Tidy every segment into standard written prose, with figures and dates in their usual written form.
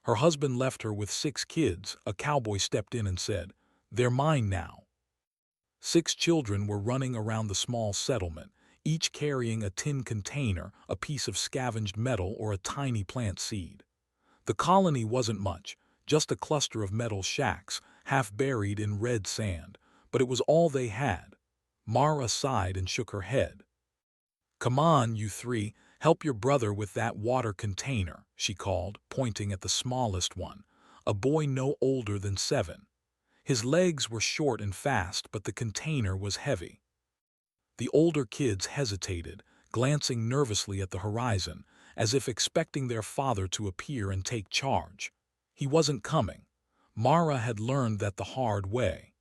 Her husband left her with 6 kids. A cowboy stepped in and said, "They're mine now." 6 children were running around the small settlement, each carrying a tin container, a piece of scavenged metal, or a tiny plant seed. The colony wasn't much, just a cluster of metal shacks, half buried in red sand, but it was all they had. Mara sighed and shook her head. "Come on, you 3, help your brother with that water container," she called, pointing at the smallest one, a boy no older than 7. His legs were short and fast, but the container was heavy. The older kids hesitated, glancing nervously at the horizon, as if expecting their father to appear and take charge. He wasn't coming. Mara had learned that the hard way.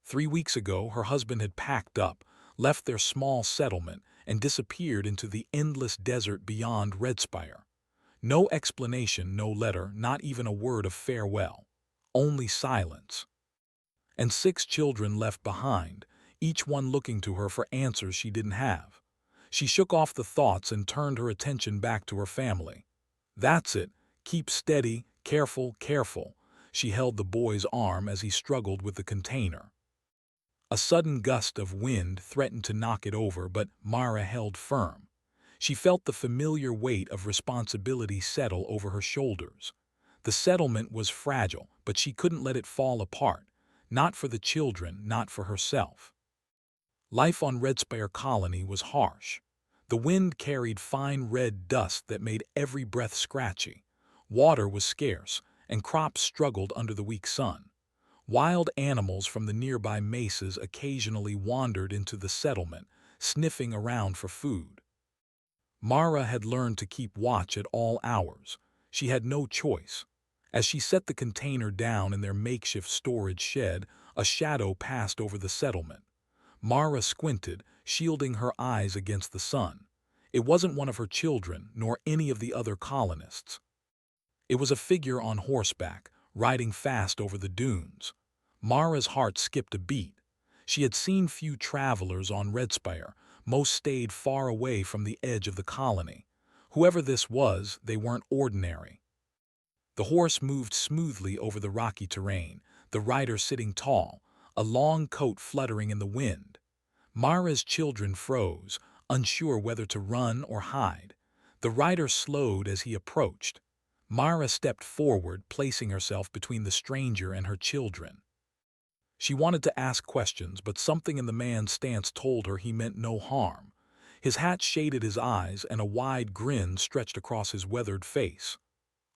3 weeks ago, her husband had packed up, left their small settlement, and disappeared into the endless desert beyond Redspire. No explanation, no letter, not even a word of farewell. Only silence. And 6 children left behind, each one looking to her for answers she didn't have. She shook off the thoughts and turned her attention back to her family. "That's it. Keep steady, careful, careful." She held the boy's arm as he struggled with the container. A sudden gust of wind threatened to knock it over, but Mara held firm. She felt the familiar weight of responsibility settle over her shoulders. The settlement was fragile, but she couldn't let it fall apart. Not for the children, not for herself. Life on Redspire Colony was harsh. The wind carried fine red dust that made every breath scratchy. Water was scarce, and crops struggled under the weak sun. Wild animals from the nearby mesas occasionally wandered into the settlement, sniffing around for food. Mara had learned to keep watch at all hours. She had no choice. As she set the container down in their makeshift storage shed, a shadow passed over the settlement. Mara squinted, shielding her eyes against the sun. It wasn't one of her children, nor any of the other colonists. It was a figure on horseback, riding fast over the dunes. Mara's heart skipped a beat. She had seen few travelers on Redspire. Most stayed far away from the edge of the colony. Whoever this was, they weren't ordinary. The horse moved smoothly over the rocky terrain, the rider sitting tall, a long coat fluttering in the wind. Mara's children froze, unsure whether to run or hide. The rider slowed as he approached. Mara stepped forward, placing herself between the stranger and her children. She wanted to ask questions, but something in the man's stance told her he meant no harm. His hat shaded his eyes, and a wide grin stretched across his weathered face.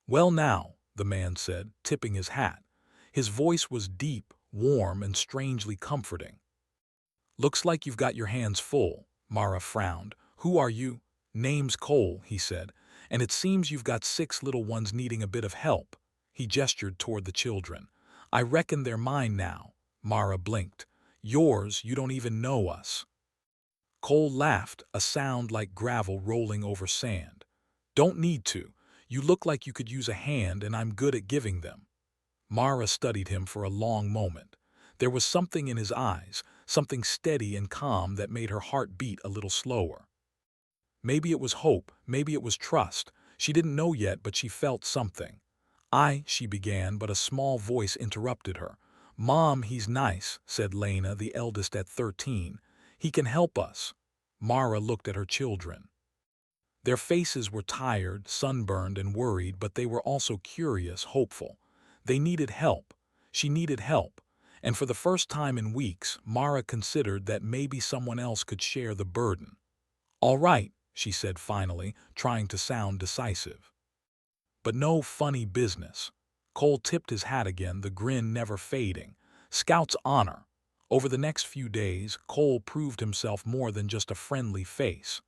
"Well now," the man said, tipping his hat. His voice was deep, warm, and strangely comforting. "Looks like you've got your hands full." Mara frowned. "Who are you?" "Name's Cole," he said, "and it seems you've got 6 little ones needing a bit of help." He gestured toward the children. "I reckon they're mine now." Mara blinked. "Yours? You don't even know us." Cole laughed, a sound like gravel rolling over sand. "Don't need to. You look like you could use a hand, and I'm good at giving them." Mara studied him for a long moment. There was something in his eyes, something steady and calm that made her heart beat a little slower. Maybe it was hope, maybe it was trust. She didn't know yet, but she felt something. She began, but a small voice interrupted her. "Mom, he's nice," said Lena, the eldest at 13. "He can help us." Mara looked at her children. Their faces were tired, sunburned, and worried, but they were also curious, hopeful. They needed help. She needed help. And for the first time in weeks, Mara considered that maybe someone else could share the burden. "All right," she said finally, trying to sound decisive. But no funny business. Cole tipped his hat again, the grin never fading. Scout's honor. Over the next few days, Cole proved himself more than just a friendly face.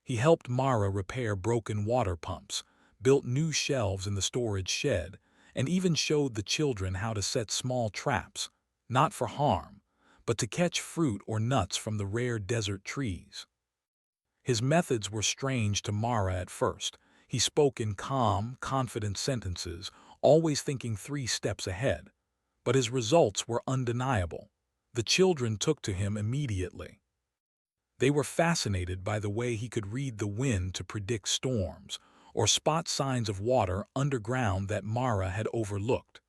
He helped Mara repair broken water pumps, built new shelves in the storage shed, and even showed the children how to set small traps, not for harm, but to catch fruit or nuts from the rare desert trees. His methods were strange to Mara at first. He spoke in calm, confident sentences, always thinking 3 steps ahead. But his results were undeniable. The children took to him immediately. They were fascinated by the way he could read the wind to predict storms, or spot signs of water underground that Mara had overlooked.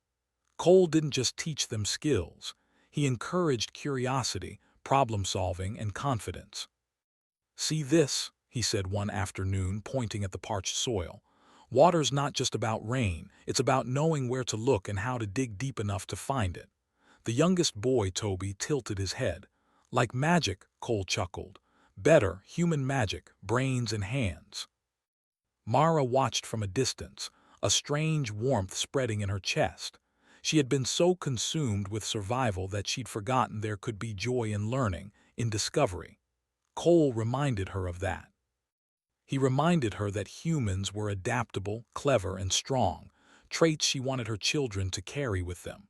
Cole didn't just teach them skills. He encouraged curiosity, problem-solving, and confidence. "See this," he said one afternoon, pointing at the parched soil. "Water's not just about rain, it's about knowing where to look and how to dig deep enough to find it." The youngest boy, Toby, tilted his head. "Like magic," Cole chuckled. "Better, human magic, brains and hands." Mara watched from a distance, a strange warmth spreading in her chest. She had been so consumed with survival that she'd forgotten there could be joy in learning, in discovery. Cole reminded her of that. He reminded her that humans were adaptable, clever, and strong, traits she wanted her children to carry with them.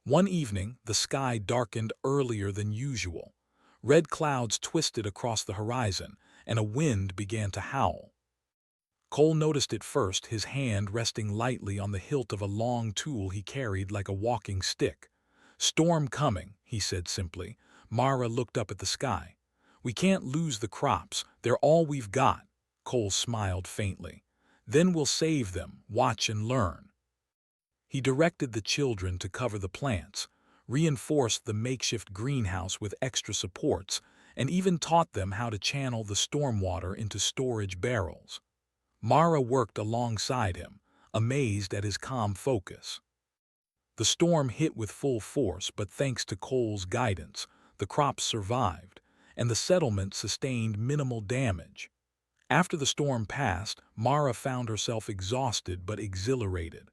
One evening, the sky darkened earlier than usual. Red clouds twisted across the horizon, and a wind began to howl. Cole noticed it first, his hand resting lightly on the hilt of a long tool he carried like a walking stick. "Storm coming," he said simply. Mara looked up at the sky. "We can't lose the crops, they're all we've got." Cole smiled faintly. "Then we'll save them, watch and learn." He directed the children to cover the plants, reinforced the makeshift greenhouse with extra supports, and even taught them how to channel the stormwater into storage barrels. Mara worked alongside him, amazed at his calm focus. The storm hit with full force, but thanks to Cole's guidance, the crops survived, and the settlement sustained minimal damage. After the storm passed, Mara found herself exhausted but exhilarated.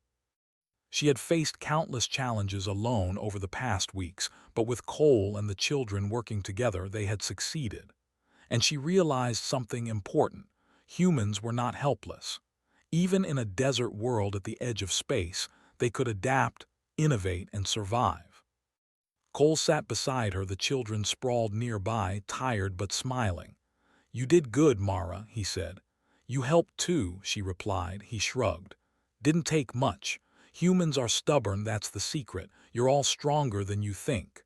She had faced countless challenges alone over the past weeks, but with Cole and the children working together, they had succeeded. And she realized something important. Humans were not helpless. Even in a desert world at the edge of space, they could adapt, innovate, and survive. Cole sat beside her, the children sprawled nearby, tired but smiling. "You did good, Mara," he said. "You helped too," she replied. He shrugged. "Didn't take much. Humans are stubborn, that's the secret. You're all stronger than you think."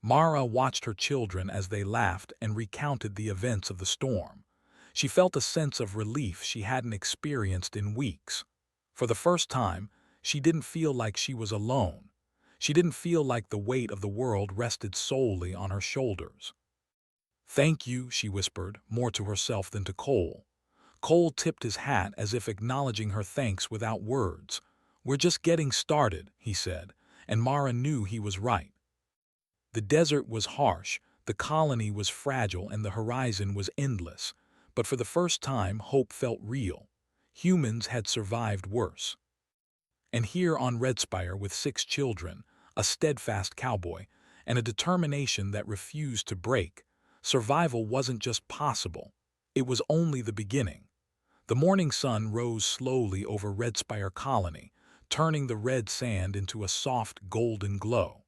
Mara watched her children as they laughed and recounted the events of the storm. She felt a sense of relief she hadn't experienced in weeks. For the first time, she didn't feel like she was alone. She didn't feel like the weight of the world rested solely on her shoulders. "Thank you," she whispered, more to herself than to Cole. Cole tipped his hat as if acknowledging her thanks without words. "We're just getting started," he said, and Mara knew he was right. The desert was harsh, the colony was fragile, and the horizon was endless. But for the first time, hope felt real. Humans had survived worse. And here on Redspire, with 6 children, a steadfast cowboy, and a determination that refused to break, survival wasn't just possible, it was only the beginning. The morning sun rose slowly over Redspire Colony, turning the red sand into a soft golden glow.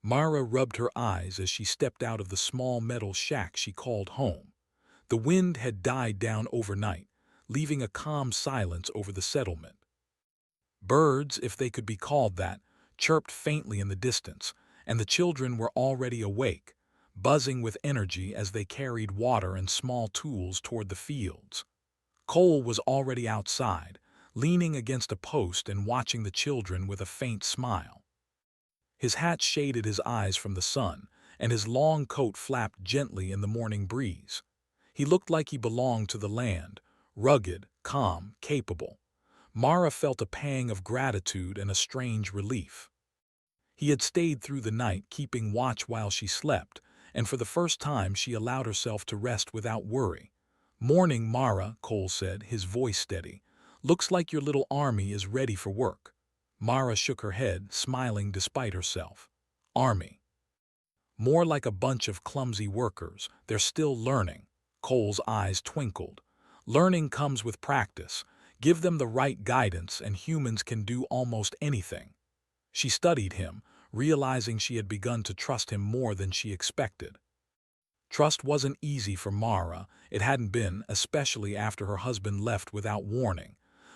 Mara rubbed her eyes as she stepped out of the small metal shack she called home. The wind had died down overnight, leaving a calm silence over the settlement. Birds, if they could be called that, chirped faintly in the distance, and the children were already awake, buzzing with energy as they carried water and small tools toward the fields. Cole was already outside, leaning against a post and watching the children with a faint smile. His hat shaded his eyes from the sun, and his long coat flapped gently in the morning breeze. He looked like he belonged to the land, rugged, calm, capable. Mara felt a pang of gratitude and a strange relief. He had stayed through the night, keeping watch while she slept, and for the first time she allowed herself to rest without worry. "Morning, Mara," Cole said, his voice steady. "Looks like your little army is ready for work." Mara shook her head, smiling despite herself. "Army? More like a bunch of clumsy workers. They're still learning." Cole's eyes twinkled. "Learning comes with practice. Give them the right guidance and humans can do almost anything." She studied him, realizing she had begun to trust him more than she expected. Trust wasn't easy for Mara. It hadn't been, especially after her husband left without warning.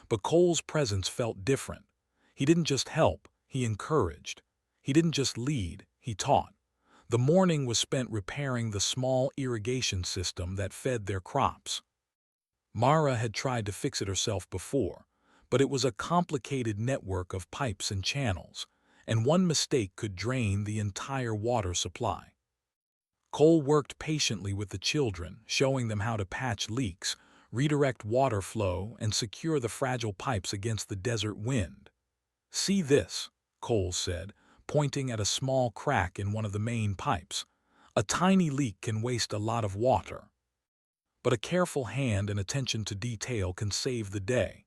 But Cole's presence felt different. He didn't just help, he encouraged. He didn't just lead, he taught. The morning was spent repairing the small irrigation system that fed their crops. Mara had tried to fix it herself before, but it was a complicated network of pipes and channels, and one mistake could drain the entire water supply. Cole worked patiently with the children, showing them how to patch leaks, redirect water flow, and secure the fragile pipes against the desert wind. "See this," Cole said, pointing at a small crack in one of the main pipes. "A tiny leak can waste a lot of water, but a careful hand and attention to detail can save the day."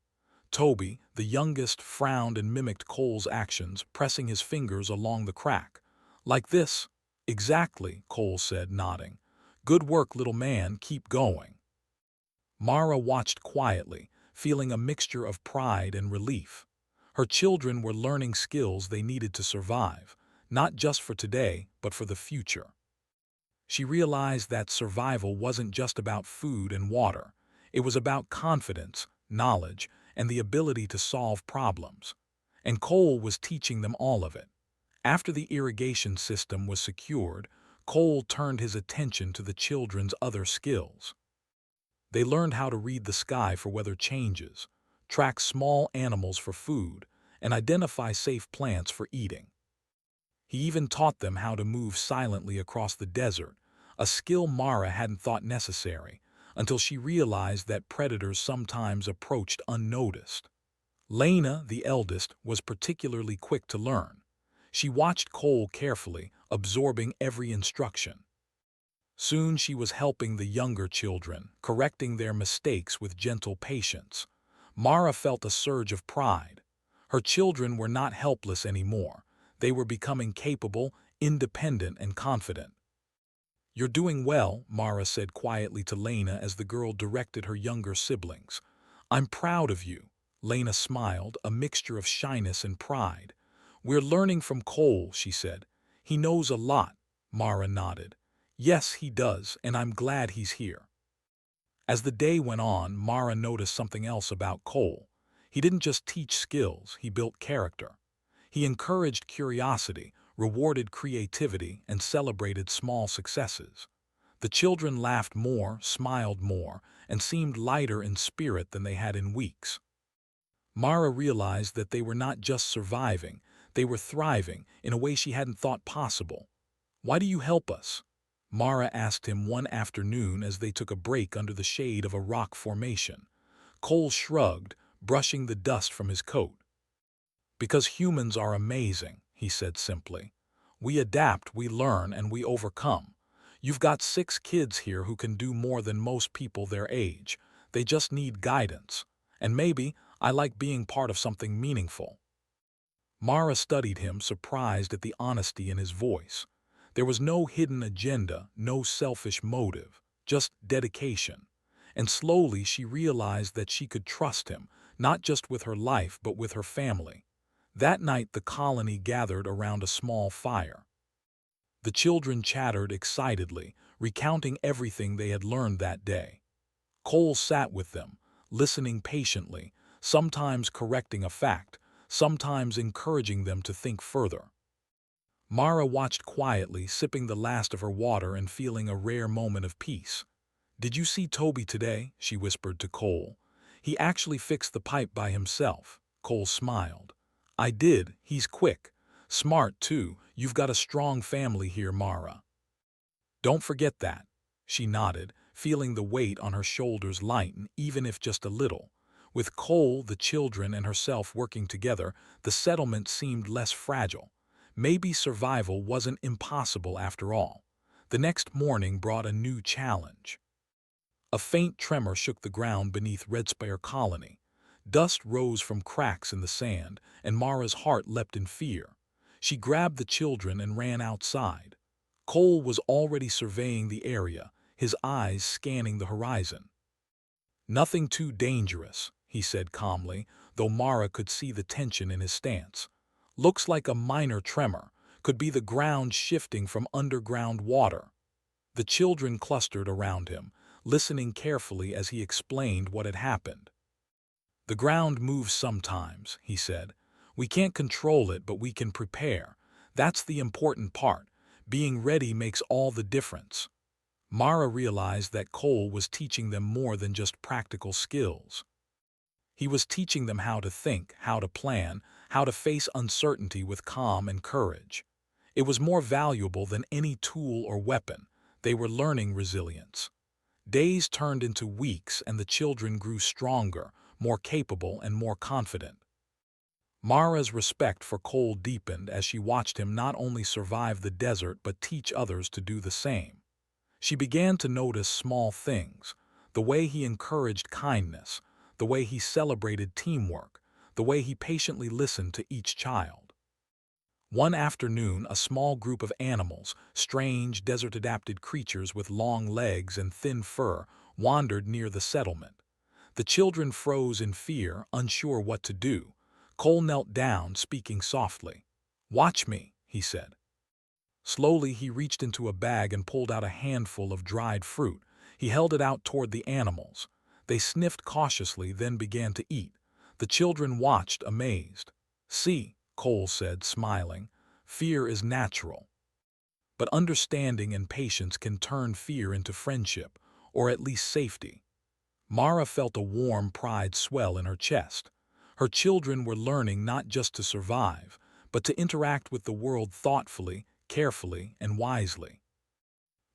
Toby, the youngest, frowned and mimicked Cole's actions, pressing his fingers along the crack. "Like this?" "Exactly," Cole said, nodding. "Good work, little man, keep going." Mara watched quietly, feeling a mixture of pride and relief. Her children were learning skills they needed to survive, not just for today, but for the future. She realized that survival wasn't just about food and water. It was about confidence, knowledge, and the ability to solve problems. And Cole was teaching them all of it. After the irrigation system was secured, Cole turned his attention to the children's other skills. They learned how to read the sky for weather changes, track small animals for food, and identify safe plants for eating. He even taught them how to move silently across the desert, a skill Mara hadn't thought necessary, until she realized that predators sometimes approached unnoticed. Lena, the eldest, was particularly quick to learn. She watched Cole carefully, absorbing every instruction. Soon she was helping the younger children, correcting their mistakes with gentle patience. Mara felt a surge of pride. Her children were not helpless anymore. They were becoming capable, independent, and confident. "You're doing well," Mara said quietly to Lena as the girl directed her younger siblings. "I'm proud of you." Lena smiled, a mixture of shyness and pride. "We're learning from Cole," she said. "He knows a lot." Mara nodded. "Yes, he does, and I'm glad he's here." As the day went on, Mara noticed something else about Cole. He didn't just teach skills, he built character. He encouraged curiosity, rewarded creativity, and celebrated small successes. The children laughed more, smiled more, and seemed lighter in spirit than they had in weeks. Mara realized that they were not just surviving, they were thriving in a way she hadn't thought possible. "Why do you help us?" Mara asked him one afternoon as they took a break under the shade of a rock formation. Cole shrugged, brushing the dust from his coat. "Because humans are amazing," he said simply. "We adapt, we learn, and we overcome. You've got 6 kids here who can do more than most people their age. They just need guidance. And maybe I like being part of something meaningful." Mara studied him, surprised at the honesty in his voice. There was no hidden agenda, no selfish motive, just dedication. And slowly she realized that she could trust him, not just with her life but with her family. That night the colony gathered around a small fire. The children chattered excitedly, recounting everything they had learned that day. Cole sat with them, listening patiently, sometimes correcting a fact, sometimes encouraging them to think further. Mara watched quietly, sipping the last of her water and feeling a rare moment of peace. "Did you see Toby today?" she whispered to Cole. "He actually fixed the pipe by himself." Cole smiled. "I did. He's quick. Smart, too. You've got a strong family here, Mara." "Don't forget that." She nodded, feeling the weight on her shoulders lighten, even if just a little. With Cole, the children, and herself working together, the settlement seemed less fragile. Maybe survival wasn't impossible after all. The next morning brought a new challenge. A faint tremor shook the ground beneath Red Spire Colony. Dust rose from cracks in the sand, and Mara's heart leapt in fear. She grabbed the children and ran outside. Cole was already surveying the area, his eyes scanning the horizon. "Nothing too dangerous," he said calmly, though Mara could see the tension in his stance. "Looks like a minor tremor, could be the ground shifting from underground water." The children clustered around him, listening carefully as he explained what had happened. "The ground moves sometimes," he said. "We can't control it, but we can prepare. That's the important part. Being ready makes all the difference." Mara realized that Cole was teaching them more than just practical skills. He was teaching them how to think, how to plan, how to face uncertainty with calm and courage. It was more valuable than any tool or weapon. They were learning resilience. Days turned into weeks and the children grew stronger, more capable and more confident. Mara's respect for Cole deepened as she watched him not only survive the desert but teach others to do the same. She began to notice small things, the way he encouraged kindness, the way he celebrated teamwork, the way he patiently listened to each child. One afternoon, a small group of animals, strange desert-adapted creatures with long legs and thin fur, wandered near the settlement. The children froze in fear, unsure what to do. Cole knelt down, speaking softly. "Watch me," he said. Slowly, he reached into a bag and pulled out a handful of dried fruit. He held it out toward the animals. They sniffed cautiously, then began to eat. The children watched, amazed. "See," Cole said, smiling, "fear is natural. But understanding and patience can turn fear into friendship, or at least safety." Mara felt a warm pride swell in her chest. Her children were learning not just to survive, but to interact with the world thoughtfully, carefully, and wisely.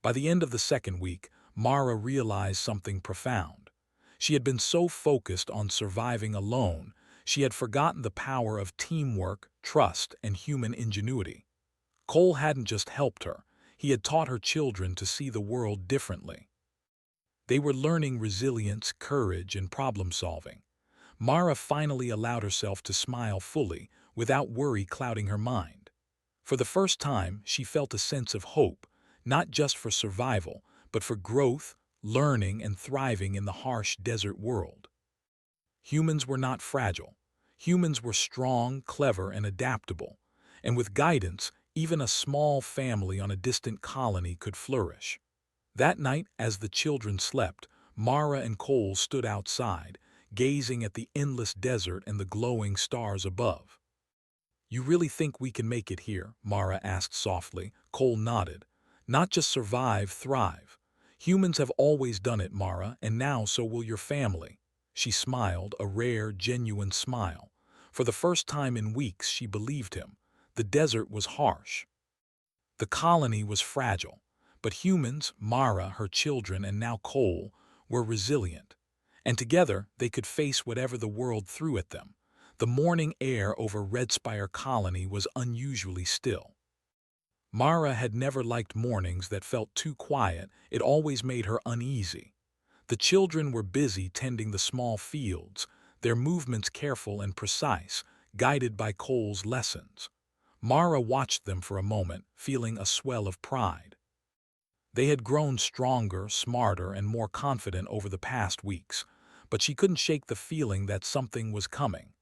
By the end of the second week, Mara realized something profound. She had been so focused on surviving alone, she had forgotten the power of teamwork, trust, and human ingenuity. Cole hadn't just helped her, he had taught her children to see the world differently. They were learning resilience, courage, and problem-solving. Mara finally allowed herself to smile fully, without worry clouding her mind. For the first time, she felt a sense of hope, not just for survival, but for growth, learning, and thriving in the harsh desert world. Humans were not fragile. Humans were strong, clever, and adaptable. And with guidance, even a small family on a distant colony could flourish. That night, as the children slept, Mara and Cole stood outside, gazing at the endless desert and the glowing stars above. "You really think we can make it here?" Mara asked softly. Cole nodded. "Not just survive, thrive. Humans have always done it, Mara, and now so will your family." She smiled, a rare, genuine smile. For the first time in weeks, she believed him. The desert was harsh. The colony was fragile. But humans, Mara, her children, and now Cole, were resilient. And together, they could face whatever the world threw at them. The morning air over Red Spire Colony was unusually still. Mara had never liked mornings that felt too quiet. It always made her uneasy. The children were busy tending the small fields, their movements careful and precise, guided by Cole's lessons. Mara watched them for a moment, feeling a swell of pride. They had grown stronger, smarter, and more confident over the past weeks, but she couldn't shake the feeling that something was coming.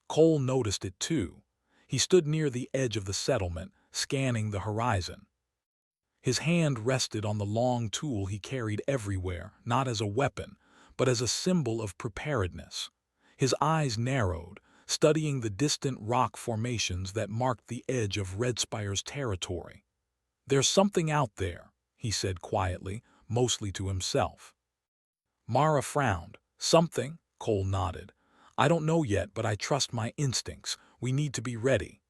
Cole noticed it too. He stood near the edge of the settlement, scanning the horizon. His hand rested on the long tool he carried everywhere, not as a weapon, but as a symbol of preparedness. His eyes narrowed, studying the distant rock formations that marked the edge of Red Spire's territory. "There's something out there," he said quietly, mostly to himself. Mara frowned. "Something?" Cole nodded. "I don't know yet, but I trust my instincts. We need to be ready."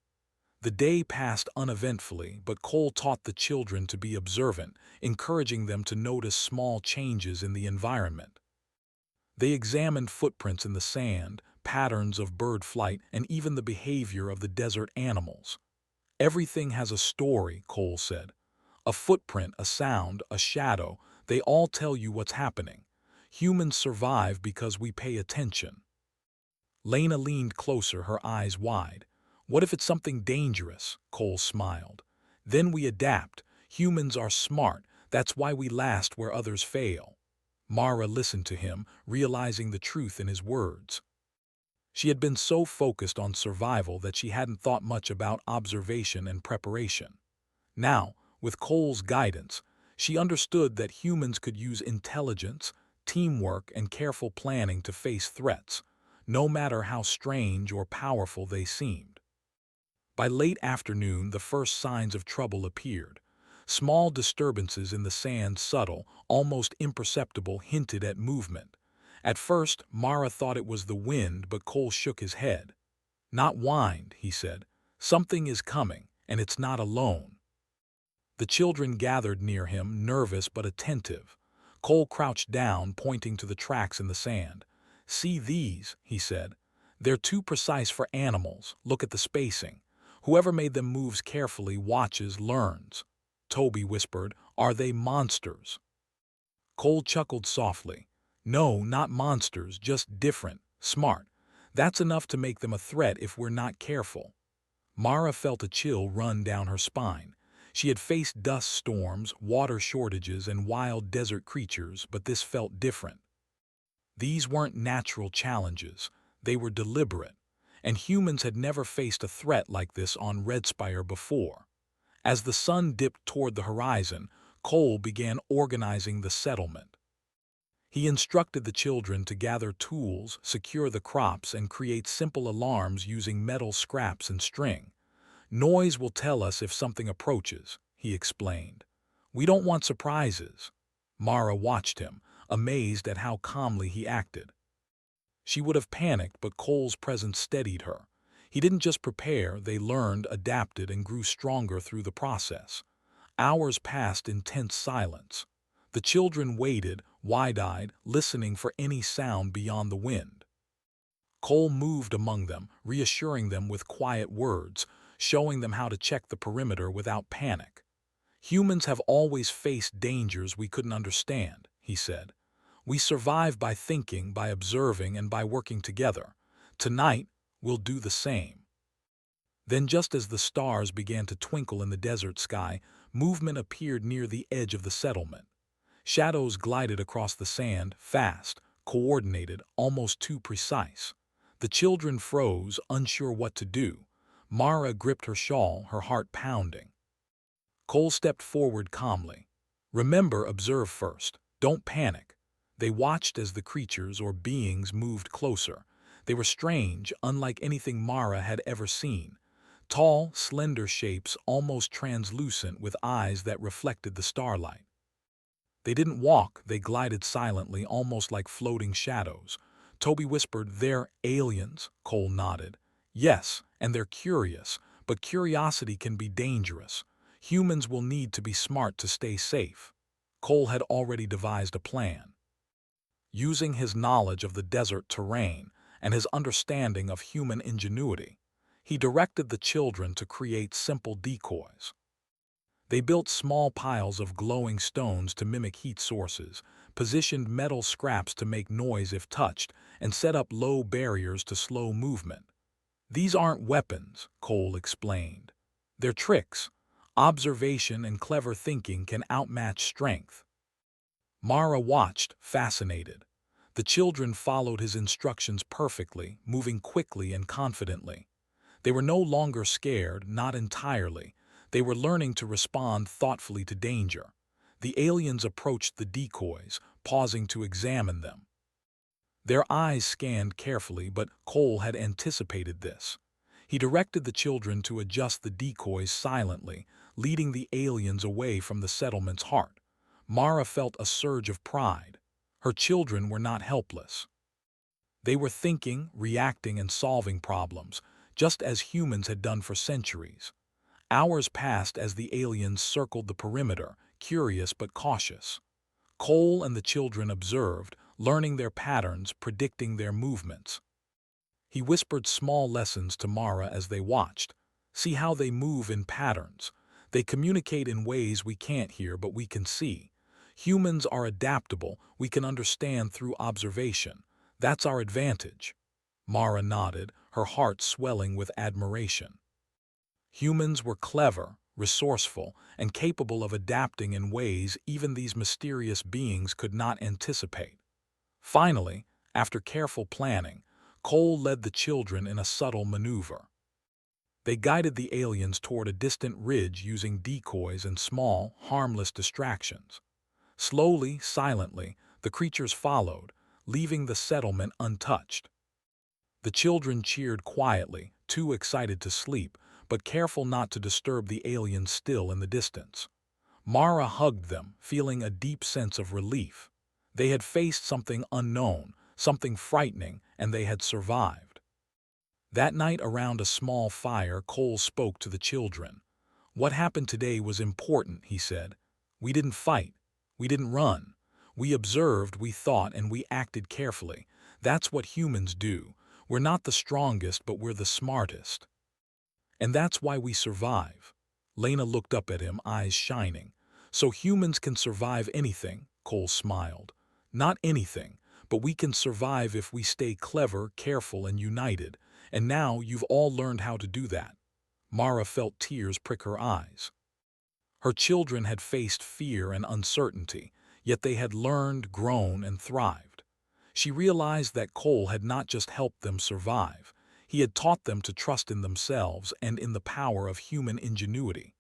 The day passed uneventfully, but Cole taught the children to be observant, encouraging them to notice small changes in the environment. They examined footprints in the sand, patterns of bird flight, and even the behavior of the desert animals. "Everything has a story," Cole said. "A footprint, a sound, a shadow, they all tell you what's happening. Humans survive because we pay attention." Lena leaned closer, her eyes wide. "What if it's something dangerous?" Cole smiled. "Then we adapt. Humans are smart. That's why we last where others fail." Mara listened to him, realizing the truth in his words. She had been so focused on survival that she hadn't thought much about observation and preparation. Now, with Cole's guidance, she understood that humans could use intelligence, teamwork, and careful planning to face threats, no matter how strange or powerful they seemed. By late afternoon, the first signs of trouble appeared. Small disturbances in the sand, subtle, almost imperceptible, hinted at movement. At first, Mara thought it was the wind, but Cole shook his head. "Not wind," he said. "Something is coming, and it's not alone." The children gathered near him, nervous but attentive. Cole crouched down, pointing to the tracks in the sand. "See these," he said. "They're too precise for animals. Look at the spacing. Whoever made them moves carefully, watches, learns." Toby whispered, "Are they monsters?" Cole chuckled softly. "No, not monsters, just different, smart. That's enough to make them a threat if we're not careful." Mara felt a chill run down her spine. She had faced dust storms, water shortages, and wild desert creatures, but this felt different. These weren't natural challenges. They were deliberate, and humans had never faced a threat like this on Redspire before. As the sun dipped toward the horizon, Cole began organizing the settlement. He instructed the children to gather tools, secure the crops, and create simple alarms using metal scraps and string. "Noise will tell us if something approaches," he explained. "We don't want surprises." Mara watched him, amazed at how calmly he acted. She would have panicked, but Cole's presence steadied her. He didn't just prepare, they learned, adapted, and grew stronger through the process. Hours passed in tense silence. The children waited, wide-eyed, listening for any sound beyond the wind. Cole moved among them, reassuring them with quiet words, showing them how to check the perimeter without panic. "Humans have always faced dangers we couldn't understand," he said. "We survive by thinking, by observing, and by working together. Tonight, we'll do the same." Then, just as the stars began to twinkle in the desert sky, movement appeared near the edge of the settlement. Shadows glided across the sand, fast, coordinated, almost too precise. The children froze, unsure what to do. Mara gripped her shawl, her heart pounding. Cole stepped forward calmly. "Remember, observe first. Don't panic." They watched as the creatures or beings moved closer. They were strange, unlike anything Mara had ever seen. Tall, slender shapes, almost translucent, with eyes that reflected the starlight. They didn't walk, they glided silently, almost like floating shadows. Toby whispered, "They're aliens," Cole nodded. "Yes, and they're curious, but curiosity can be dangerous. Humans will need to be smart to stay safe." Cole had already devised a plan. Using his knowledge of the desert terrain and his understanding of human ingenuity, he directed the children to create simple decoys. They built small piles of glowing stones to mimic heat sources, positioned metal scraps to make noise if touched, and set up low barriers to slow movement. "These aren't weapons," Cole explained. "They're tricks. Observation and clever thinking can outmatch strength." Mara watched, fascinated. The children followed his instructions perfectly, moving quickly and confidently. They were no longer scared, not entirely. They were learning to respond thoughtfully to danger. The aliens approached the decoys, pausing to examine them. Their eyes scanned carefully, but Cole had anticipated this. He directed the children to adjust the decoys silently, leading the aliens away from the settlement's heart. Mara felt a surge of pride. Her children were not helpless. They were thinking, reacting, and solving problems, just as humans had done for centuries. Hours passed as the aliens circled the perimeter, curious but cautious. Cole and the children observed, learning their patterns, predicting their movements. He whispered small lessons to Mara as they watched. "See how they move in patterns. They communicate in ways we can't hear but we can see. Humans are adaptable, we can understand through observation. That's our advantage." Mara nodded, her heart swelling with admiration. Humans were clever, resourceful, and capable of adapting in ways even these mysterious beings could not anticipate. Finally, after careful planning, Cole led the children in a subtle maneuver. They guided the aliens toward a distant ridge using decoys and small, harmless distractions. Slowly, silently, the creatures followed, leaving the settlement untouched. The children cheered quietly, too excited to sleep, but careful not to disturb the aliens still in the distance. Mara hugged them, feeling a deep sense of relief. They had faced something unknown, something frightening, and they had survived. That night around a small fire, Cole spoke to the children. "What happened today was important," he said. "We didn't fight. We didn't run. We observed, we thought, and we acted carefully. That's what humans do. We're not the strongest, but we're the smartest. And that's why we survive." Lena looked up at him, eyes shining. "So humans can survive anything," Cole smiled. "Not anything, but we can survive if we stay clever, careful, and united. And now you've all learned how to do that." Mara felt tears prick her eyes. Her children had faced fear and uncertainty, yet they had learned, grown, and thrived. She realized that Cole had not just helped them survive, he had taught them to trust in themselves and in the power of human ingenuity.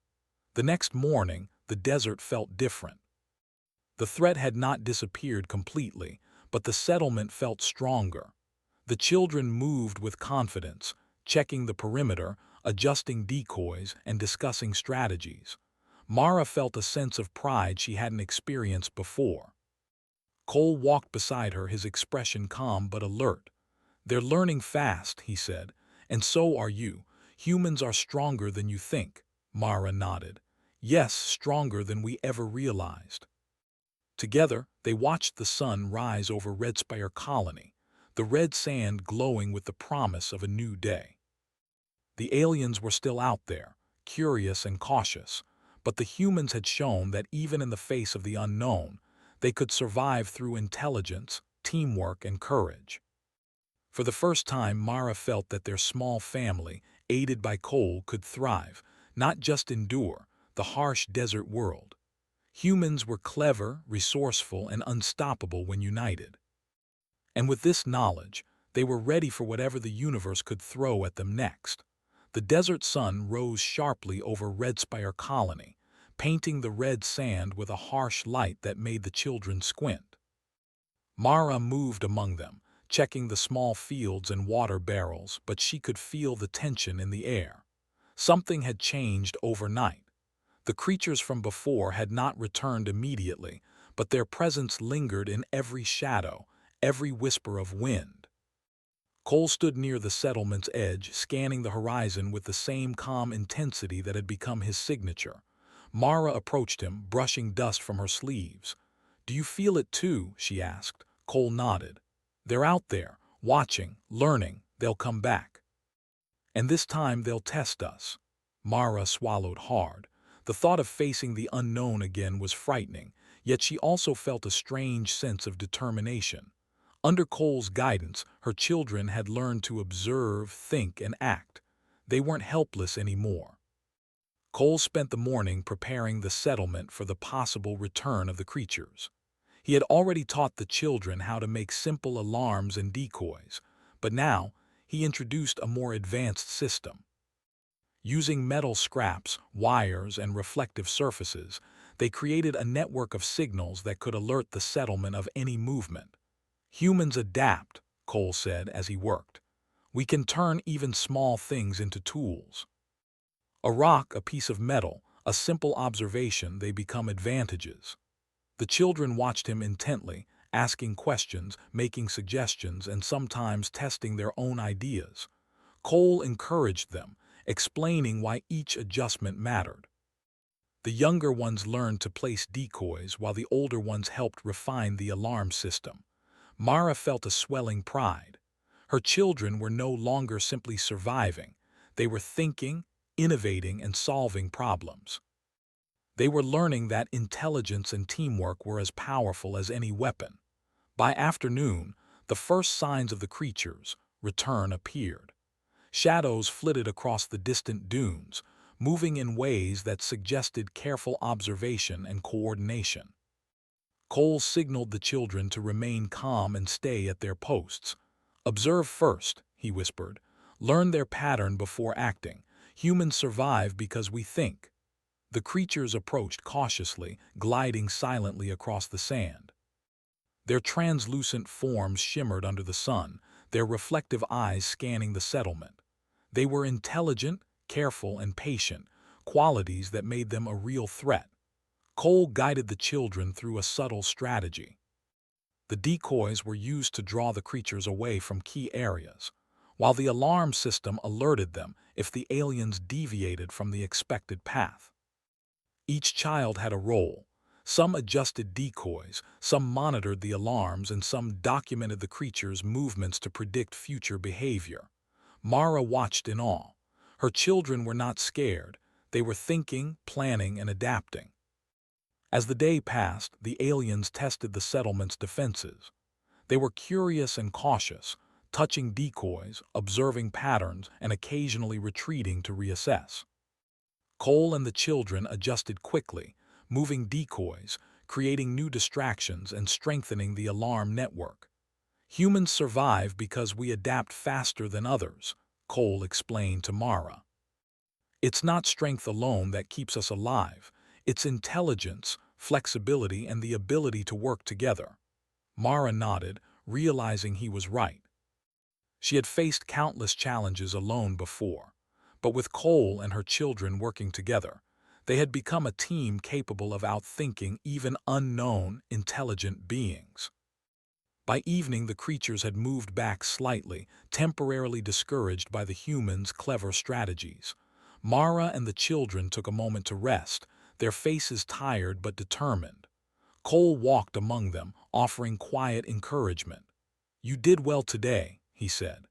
The next morning, the desert felt different. The threat had not disappeared completely, but the settlement felt stronger. The children moved with confidence, checking the perimeter, adjusting decoys, and discussing strategies. Mara felt a sense of pride she hadn't experienced before. Cole walked beside her, his expression calm but alert. "They're learning fast," he said, "and so are you. Humans are stronger than you think." Mara nodded. "Yes, stronger than we ever realized." Together, they watched the sun rise over Redspire Colony, the red sand glowing with the promise of a new day. The aliens were still out there, curious and cautious, but the humans had shown that even in the face of the unknown, they could survive through intelligence, teamwork, and courage. For the first time, Mara felt that their small family, aided by Cole, could thrive, not just endure, the harsh desert world. Humans were clever, resourceful, and unstoppable when united. And with this knowledge, they were ready for whatever the universe could throw at them next. The desert sun rose sharply over Redspire Colony, painting the red sand with a harsh light that made the children squint. Mara moved among them, checking the small fields and water barrels, but she could feel the tension in the air. Something had changed overnight. The creatures from before had not returned immediately, but their presence lingered in every shadow, every whisper of wind. Cole stood near the settlement's edge, scanning the horizon with the same calm intensity that had become his signature. Mara approached him, brushing dust from her sleeves. "Do you feel it too?" she asked. Cole nodded. "They're out there, watching, learning. They'll come back. And this time they'll test us." Mara swallowed hard. The thought of facing the unknown again was frightening, yet she also felt a strange sense of determination. Under Cole's guidance, her children had learned to observe, think, and act. They weren't helpless anymore. Cole spent the morning preparing the settlement for the possible return of the creatures. He had already taught the children how to make simple alarms and decoys, but now he introduced a more advanced system. Using metal scraps, wires, and reflective surfaces, they created a network of signals that could alert the settlement of any movement. "Humans adapt," Cole said as he worked. "We can turn even small things into tools. A rock, a piece of metal, a simple observation, they become advantages." The children watched him intently, asking questions, making suggestions, and sometimes testing their own ideas. Cole encouraged them, explaining why each adjustment mattered. The younger ones learned to place decoys while the older ones helped refine the alarm system. Mara felt a swelling pride. Her children were no longer simply surviving. They were thinking, innovating, and solving problems. They were learning that intelligence and teamwork were as powerful as any weapon. By afternoon, the first signs of the creatures' return appeared. Shadows flitted across the distant dunes, moving in ways that suggested careful observation and coordination. Cole signaled the children to remain calm and stay at their posts. "Observe first," he whispered. "Learn their pattern before acting. Humans survive because we think." The creatures approached cautiously, gliding silently across the sand. Their translucent forms shimmered under the sun, their reflective eyes scanning the settlement. They were intelligent, careful, and patient, qualities that made them a real threat. Cole guided the children through a subtle strategy. The decoys were used to draw the creatures away from key areas, while the alarm system alerted them if the aliens deviated from the expected path. Each child had a role. Some adjusted decoys, some monitored the alarms, and some documented the creature's movements to predict future behavior. Mara watched in awe. Her children were not scared. They were thinking, planning, and adapting. As the day passed, the aliens tested the settlement's defenses. They were curious and cautious, touching decoys, observing patterns, and occasionally retreating to reassess. Cole and the children adjusted quickly, moving decoys, creating new distractions, and strengthening the alarm network. Humans survive because we adapt faster than others, Cole explained to Mara. It's not strength alone that keeps us alive. It's intelligence, flexibility, and the ability to work together. Mara nodded, realizing he was right. She had faced countless challenges alone before, but with Cole and her children working together, they had become a team capable of outthinking even unknown, intelligent beings. By evening, the creatures had moved back slightly, temporarily discouraged by the humans' clever strategies. Mara and the children took a moment to rest, their faces tired but determined. Cole walked among them, offering quiet encouragement. "You did well today," he said.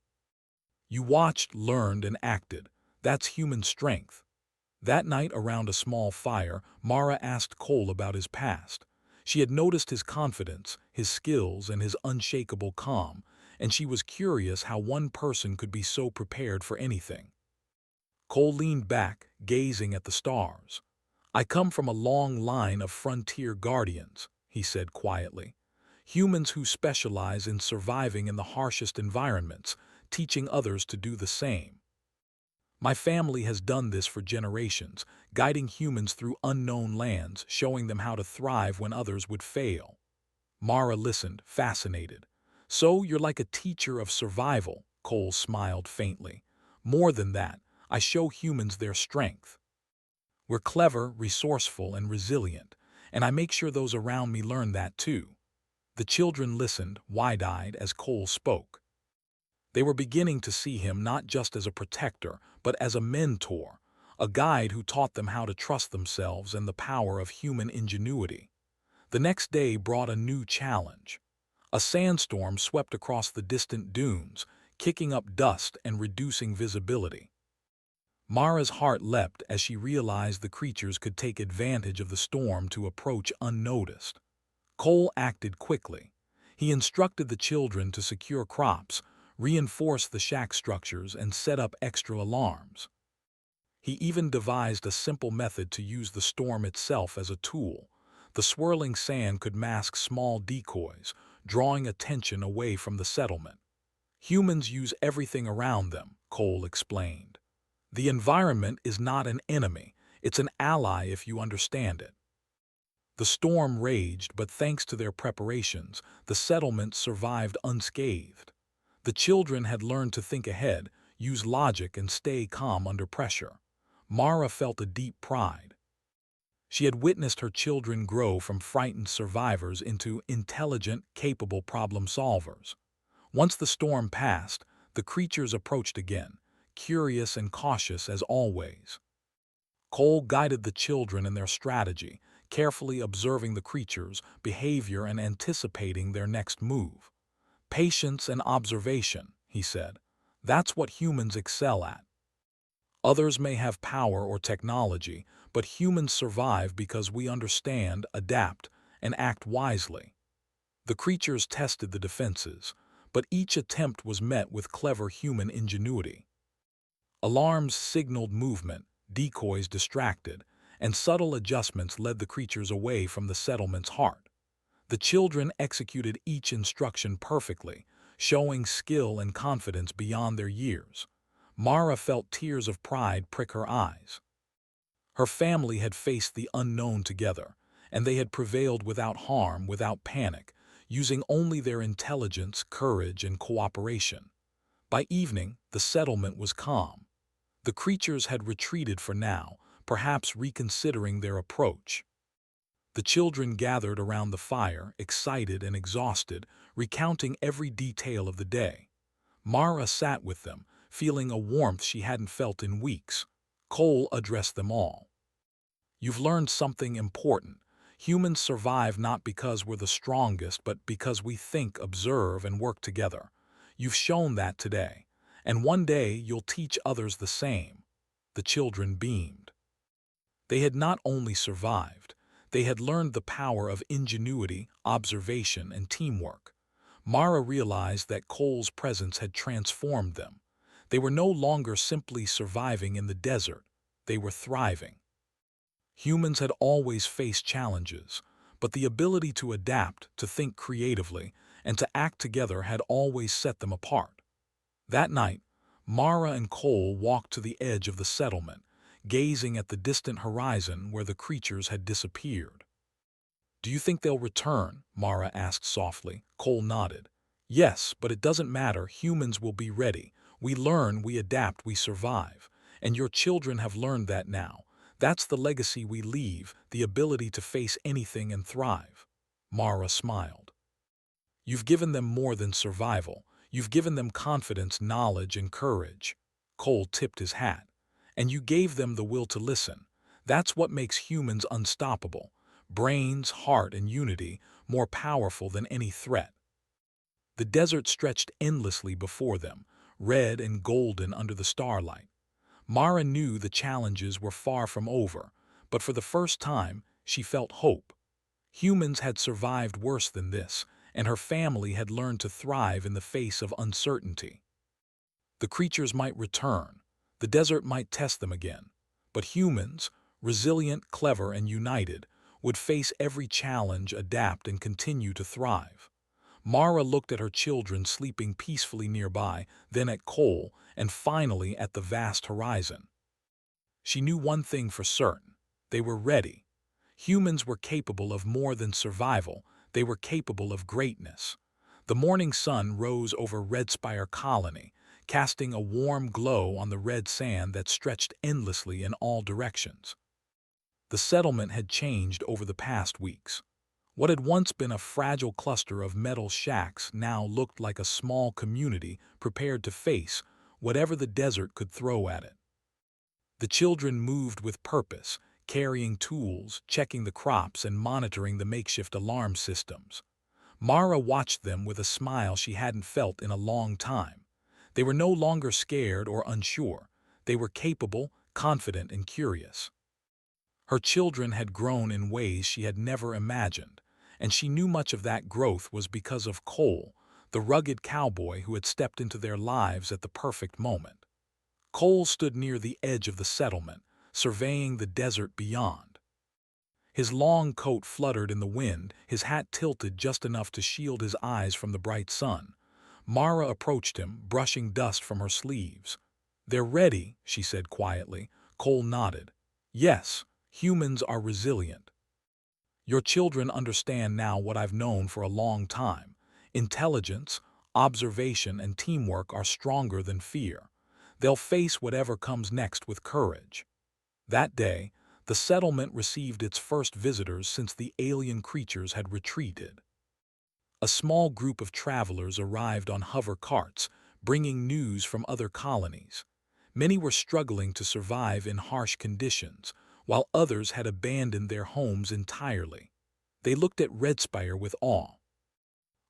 "You watched, learned, and acted. That's human strength." That night, around a small fire, Mara asked Cole about his past. She had noticed his confidence, his skills, and his unshakable calm, and she was curious how one person could be so prepared for anything. Cole leaned back, gazing at the stars. "I come from a long line of frontier guardians," he said quietly. "Humans who specialize in surviving in the harshest environments, teaching others to do the same. My family has done this for generations, guiding humans through unknown lands, showing them how to thrive when others would fail." Mara listened, fascinated. "So you're like a teacher of survival," Cole smiled faintly. "More than that, I show humans their strength. We're clever, resourceful, and resilient, and I make sure those around me learn that too." The children listened, wide-eyed, as Cole spoke. They were beginning to see him not just as a protector, but as a mentor, a guide who taught them how to trust themselves and the power of human ingenuity. The next day brought a new challenge. A sandstorm swept across the distant dunes, kicking up dust and reducing visibility. Mara's heart leapt as she realized the creatures could take advantage of the storm to approach unnoticed. Cole acted quickly. He instructed the children to secure crops, reinforce the shack structures, and set up extra alarms. He even devised a simple method to use the storm itself as a tool. The swirling sand could mask small decoys, drawing attention away from the settlement. "Humans use everything around them," Cole explained. "The environment is not an enemy, it's an ally if you understand it." The storm raged, but thanks to their preparations, the settlement survived unscathed. The children had learned to think ahead, use logic, and stay calm under pressure. Mara felt a deep pride. She had witnessed her children grow from frightened survivors into intelligent, capable problem solvers. Once the storm passed, the creatures approached again, curious and cautious as always. Cole guided the children in their strategy, carefully observing the creatures' behavior and anticipating their next move. "Patience and observation," he said. "That's what humans excel at. Others may have power or technology, but humans survive because we understand, adapt, and act wisely." The creatures tested the defenses, but each attempt was met with clever human ingenuity. Alarms signaled movement, decoys distracted, and subtle adjustments led the creatures away from the settlement's heart. The children executed each instruction perfectly, showing skill and confidence beyond their years. Mara felt tears of pride prick her eyes. Her family had faced the unknown together, and they had prevailed without harm, without panic, using only their intelligence, courage, and cooperation. By evening, the settlement was calm. The creatures had retreated for now, perhaps reconsidering their approach. The children gathered around the fire, excited and exhausted, recounting every detail of the day. Mara sat with them, feeling a warmth she hadn't felt in weeks. Cole addressed them all. "You've learned something important. Humans survive not because we're the strongest, but because we think, observe, and work together. You've shown that today, and one day you'll teach others the same." The children beamed. They had not only survived, they had learned the power of ingenuity, observation, and teamwork. Mara realized that Cole's presence had transformed them. They were no longer simply surviving in the desert, they were thriving. Humans had always faced challenges, but the ability to adapt, to think creatively, and to act together had always set them apart. That night, Mara and Cole walked to the edge of the settlement, gazing at the distant horizon where the creatures had disappeared. "Do you think they'll return?" Mara asked softly. Cole nodded. "Yes, but it doesn't matter. Humans will be ready. We learn, we adapt, we survive. And your children have learned that now. That's the legacy we leave, the ability to face anything and thrive." Mara smiled. "You've given them more than survival. You've given them confidence, knowledge, and courage." Cole tipped his hat. "And you gave them the will to listen. That's what makes humans unstoppable. Brains, heart, and unity, more powerful than any threat." The desert stretched endlessly before them, red and golden under the starlight. Mara knew the challenges were far from over, but for the first time, she felt hope. Humans had survived worse than this, and her family had learned to thrive in the face of uncertainty. The creatures might return, the desert might test them again, but humans, resilient, clever, and united, would face every challenge, adapt, and continue to thrive. Mara looked at her children sleeping peacefully nearby, then at Cole, and finally at the vast horizon. She knew one thing for certain: they were ready. Humans were capable of more than survival, they were capable of greatness. The morning sun rose over Red Spire Colony, casting a warm glow on the red sand that stretched endlessly in all directions. The settlement had changed over the past weeks. What had once been a fragile cluster of metal shacks now looked like a small community prepared to face whatever the desert could throw at it. The children moved with purpose, carrying tools, checking the crops, and monitoring the makeshift alarm systems. Mara watched them with a smile she hadn't felt in a long time. They were no longer scared or unsure. They were capable, confident, and curious. Her children had grown in ways she had never imagined, and she knew much of that growth was because of Cole, the rugged cowboy who had stepped into their lives at the perfect moment. Cole stood near the edge of the settlement, surveying the desert beyond. His long coat fluttered in the wind, his hat tilted just enough to shield his eyes from the bright sun. Mara approached him, brushing dust from her sleeves. "They're ready," she said quietly. Cole nodded. "Yes, humans are resilient. Your children understand now what I've known for a long time. Intelligence, observation, and teamwork are stronger than fear. They'll face whatever comes next with courage." That day, the settlement received its first visitors since the alien creatures had retreated. A small group of travelers arrived on hover carts, bringing news from other colonies. Many were struggling to survive in harsh conditions, while others had abandoned their homes entirely. They looked at Red Spire with awe.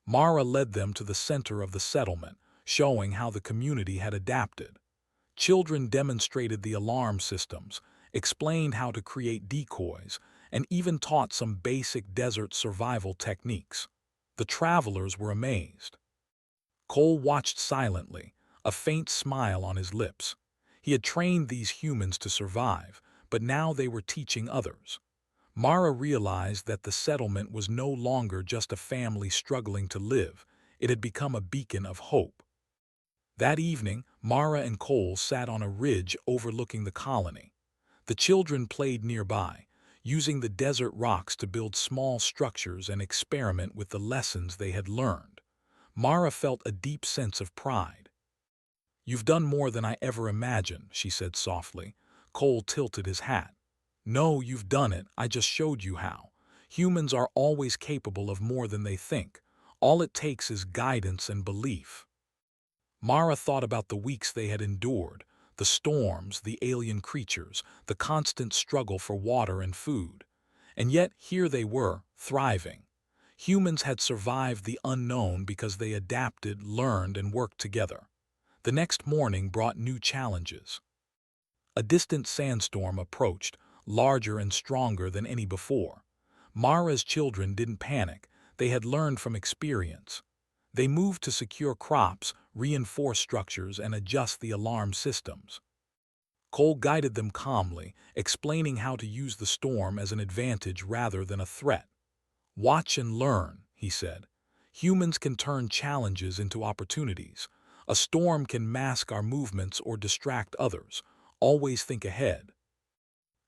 Mara led them to the center of the settlement, showing how the community had adapted. Children demonstrated the alarm systems, explained how to create decoys, and even taught some basic desert survival techniques. The travelers were amazed. Cole watched silently, a faint smile on his lips. He had trained these humans to survive, but now they were teaching others. Mara realized that the settlement was no longer just a family struggling to live, it had become a beacon of hope. That evening, Mara and Cole sat on a ridge overlooking the colony. The children played nearby, using the desert rocks to build small structures and experiment with the lessons they had learned. Mara felt a deep sense of pride. "You've done more than I ever imagined," she said softly. Cole tilted his hat. "No, you've done it. I just showed you how. Humans are always capable of more than they think. All it takes is guidance and belief. Mara thought about the weeks they had endured, the storms, the alien creatures, the constant struggle for water and food. And yet here they were, thriving. Humans had survived the unknown because they adapted, learned, and worked together. The next morning brought new challenges. A distant sandstorm approached, larger and stronger than any before. Mara's children didn't panic. They had learned from experience. They moved to secure crops, reinforce structures, and adjust the alarm systems. Cole guided them calmly, explaining how to use the storm as an advantage rather than a threat. "Watch and learn," he said. "Humans can turn challenges into opportunities. A storm can mask our movements or distract others. Always think ahead."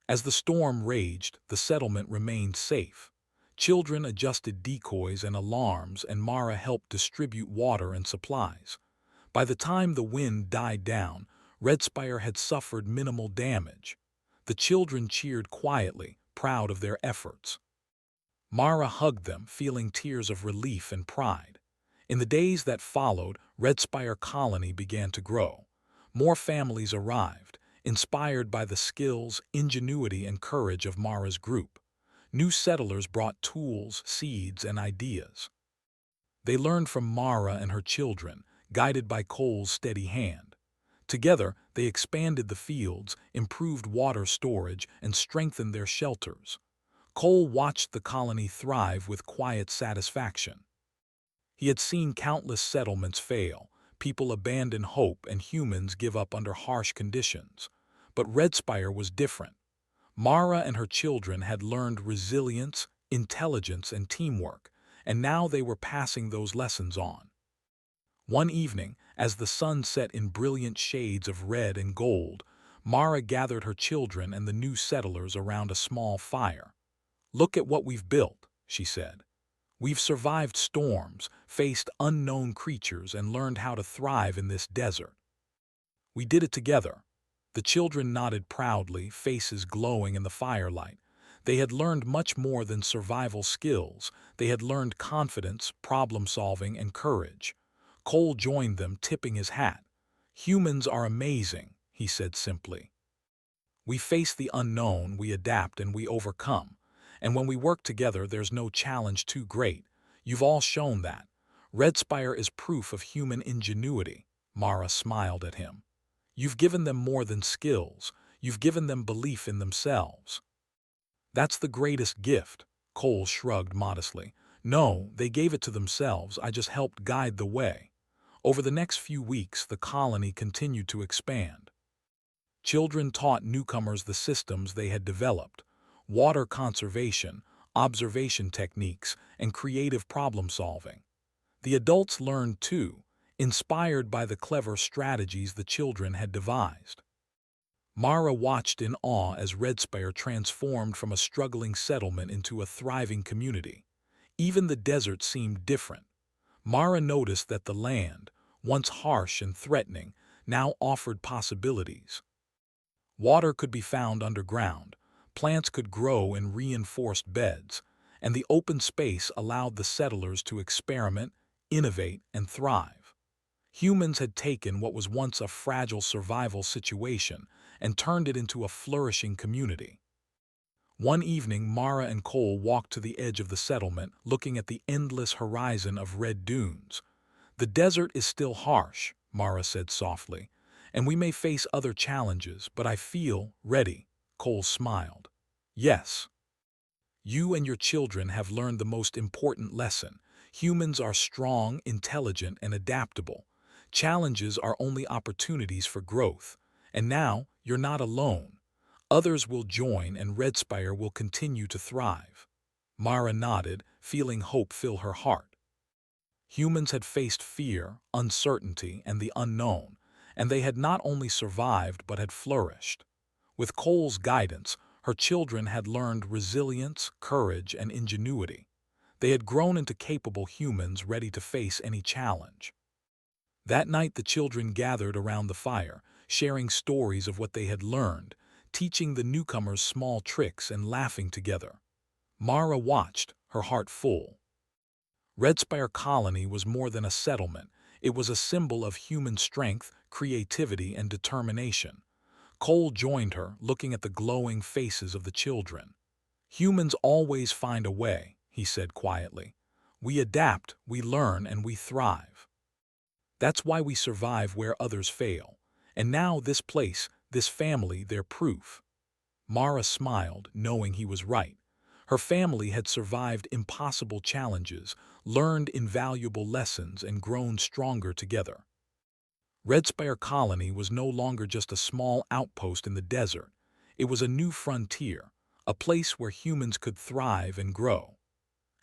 As the storm raged, the settlement remained safe. Children adjusted decoys and alarms, and Mara helped distribute water and supplies. By the time the wind died down, Red Spire had suffered minimal damage. The children cheered quietly, proud of their efforts. Mara hugged them, feeling tears of relief and pride. In the days that followed, Red Spire Colony began to grow. More families arrived, inspired by the skills, ingenuity, and courage of Mara's group. New settlers brought tools, seeds, and ideas. They learned from Mara and her children, guided by Cole's steady hand. Together, they expanded the fields, improved water storage, and strengthened their shelters. Cole watched the colony thrive with quiet satisfaction. He had seen countless settlements fail, people abandon hope, and humans give up under harsh conditions. But Red Spire was different. Mara and her children had learned resilience, intelligence, and teamwork, and now they were passing those lessons on. One evening, as the sun set in brilliant shades of red and gold, Mara gathered her children and the new settlers around a small fire. "Look at what we've built," she said. "We've survived storms, faced unknown creatures, and learned how to thrive in this desert. We did it together." The children nodded proudly, faces glowing in the firelight. They had learned much more than survival skills. They had learned confidence, problem-solving, and courage. Cole joined them, tipping his hat. "Humans are amazing," he said simply. "We face the unknown, we adapt, and we overcome. And when we work together, there's no challenge too great. You've all shown that. Red Spire is proof of human ingenuity." Mara smiled at him. "You've given them more than skills. You've given them belief in themselves." "That's the greatest gift," Cole shrugged modestly. "No, they gave it to themselves. I just helped guide the way." Over the next few weeks, the colony continued to expand. Children taught newcomers the systems they had developed: water conservation, observation techniques, and creative problem-solving. The adults learned too, inspired by the clever strategies the children had devised. Mara watched in awe as Red Spire transformed from a struggling settlement into a thriving community. Even the desert seemed different. Mara noticed that the land, once harsh and threatening, now offered possibilities. Water could be found underground, plants could grow in reinforced beds, and the open space allowed the settlers to experiment, innovate, and thrive. Humans had taken what was once a fragile survival situation and turned it into a flourishing community. One evening, Mara and Cole walked to the edge of the settlement, looking at the endless horizon of red dunes. "The desert is still harsh," Mara said softly, "and we may face other challenges, but I feel ready." Cole smiled. "Yes. You and your children have learned the most important lesson. Humans are strong, intelligent, and adaptable. Challenges are only opportunities for growth. And now, you're not alone. Others will join and Red Spire will continue to thrive." Mara nodded, feeling hope fill her heart. Humans had faced fear, uncertainty, and the unknown, and they had not only survived but had flourished. With Cole's guidance, her children had learned resilience, courage, and ingenuity. They had grown into capable humans ready to face any challenge. That night the children gathered around the fire, sharing stories of what they had learned, teaching the newcomers small tricks and laughing together. Mara watched, her heart full. Red Spire Colony was more than a settlement. It was a symbol of human strength, creativity, and determination. Cole joined her, looking at the glowing faces of the children. "Humans always find a way," he said quietly. "We adapt, we learn, and we thrive. That's why we survive where others fail. And now this place, this family, they're proof." Mara smiled, knowing he was right. Her family had survived impossible challenges, learned invaluable lessons, and grown stronger together. Red Spire Colony was no longer just a small outpost in the desert. It was a new frontier, a place where humans could thrive and grow.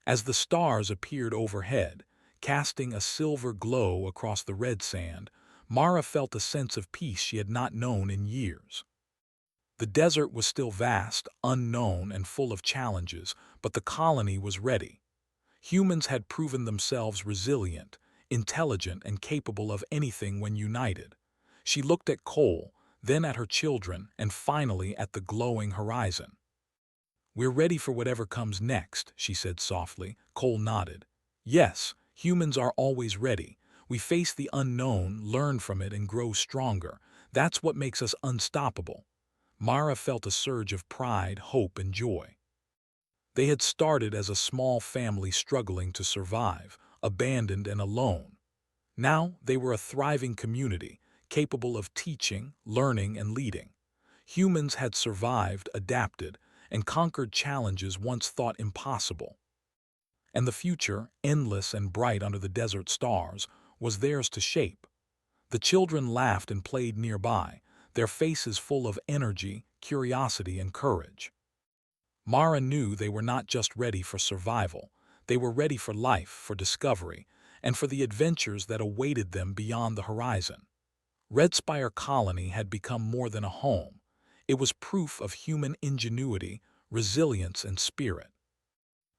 As the stars appeared overhead, casting a silver glow across the red sand, Mara felt a sense of peace she had not known in years. The desert was still vast, unknown, and full of challenges, but the colony was ready. Humans had proven themselves resilient, intelligent, and capable of anything when united. She looked at Cole, then at her children, and finally at the glowing horizon. "We're ready for whatever comes next," she said softly. Cole nodded. "Yes, humans are always ready. We face the unknown, learn from it, and grow stronger. That's what makes us unstoppable." Mara felt a surge of pride, hope, and joy. They had started as a small family struggling to survive, abandoned and alone. Now they were a thriving community, capable of teaching, learning, and leading. Humans had survived, adapted, and conquered challenges once thought impossible. And the future, endless and bright under the desert stars, was theirs to shape. The children laughed and played nearby, their faces full of energy, curiosity, and courage. Mara knew they were not just ready for survival. They were ready for life, for discovery, and for the adventures that awaited them beyond the horizon. Red Spire Colony had become more than a home. It was proof of human ingenuity, resilience, and spirit.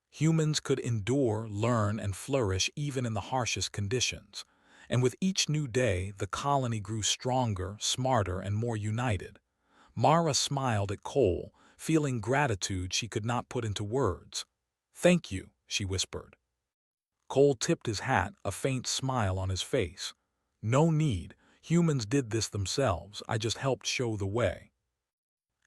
Humans could endure, learn, and flourish even in the harshest conditions. And with each new day, the colony grew stronger, smarter, and more united. Mara smiled at Cole, feeling gratitude she could not put into words. "Thank you," she whispered. Cole tipped his hat, a faint smile on his face. "No need. Humans did this themselves. I just helped show the way."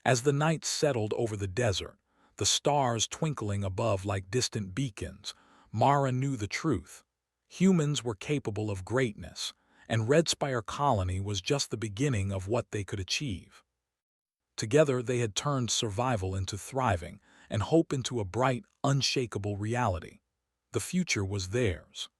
As the night settled over the desert, the stars twinkling above like distant beacons, Mara knew the truth. Humans were capable of greatness, and Red Spire Colony was just the beginning of what they could achieve. Together they had turned survival into thriving, and hope into a bright, unshakable reality. The future was theirs.